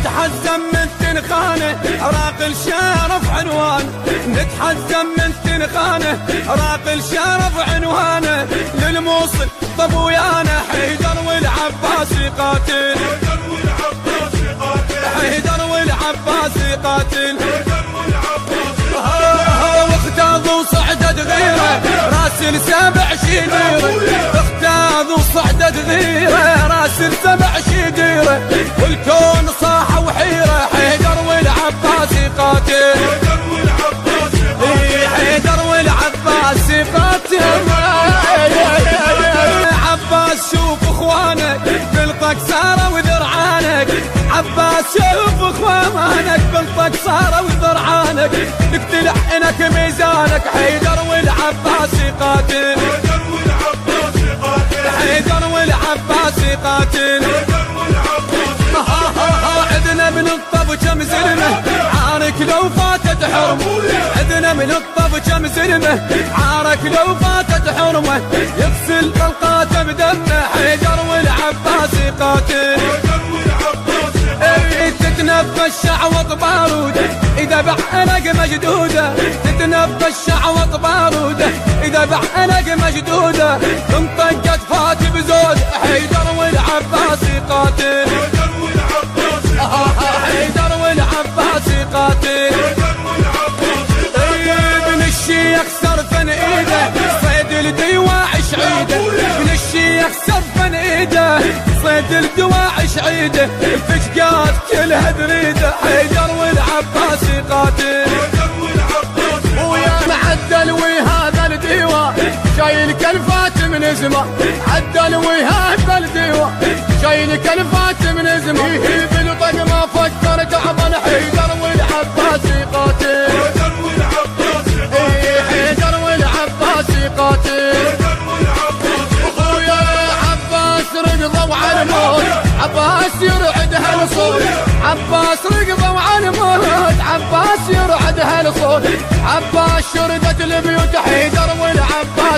نتحزم من تنخانه عراق الشرف عنوانه، نتحزم من تنخانه عراق الشرف عنوانه، للموصل طب ويانا حيدر والعباس يقاتل، حيدر والعباس يقاتل، واختاض وصعدت غيره راسل 7 شديره، اختاض وصعدت غيره راسل 7 شديره، والكون صاح وحيره حيدر والعباس يقاتل، حيدر والعباس يقاتل. عباس شوف اخوانك بالطقسارة وذرعانك، عباس شوف اخوانك بالطقسارة وذرعانك، نقتل عينك ميزانك حيدر والعباس يقاتل، حيدر والعباس يقاتل. عدنا من الطب كم زلمه عارك لو فاتت حرمه، عدنا من الطب كم زلمه عارك لو فاتت حرمه، يغسل طلقاته بدمه حيدر والعباس يقاتل، تتنفس شعوط باروده اذا بعلق مجدوده، تتنفس شعوط باروده اذا بعلق مجدوده، انطقت فات بزود حيدر والعباس يقاتل، حيدر والعباس يقاتل. ابن الشيخ سرفن ايده صيد الدواعش عيده، ابن الشيخ سرفن ايده صيد الدواعش عيده، الفشقات كلها بريده حيدر والعباس يقاتل، ويا معدل وهذا الديوان شايل كلفات من زمان، عدل وهذا الديوان شايل كلفات من زمان، بالطق ما فكر تعبان حيدر والعباس يقاتل، حيدر والعباس يقاتل. اخويا عباس رقضوا على الموت، عباس يرعد هالصوت، عباس رقضوا على الموت، عباس يرعد هالصوت، عباس شردت البيوت حيدر والعباس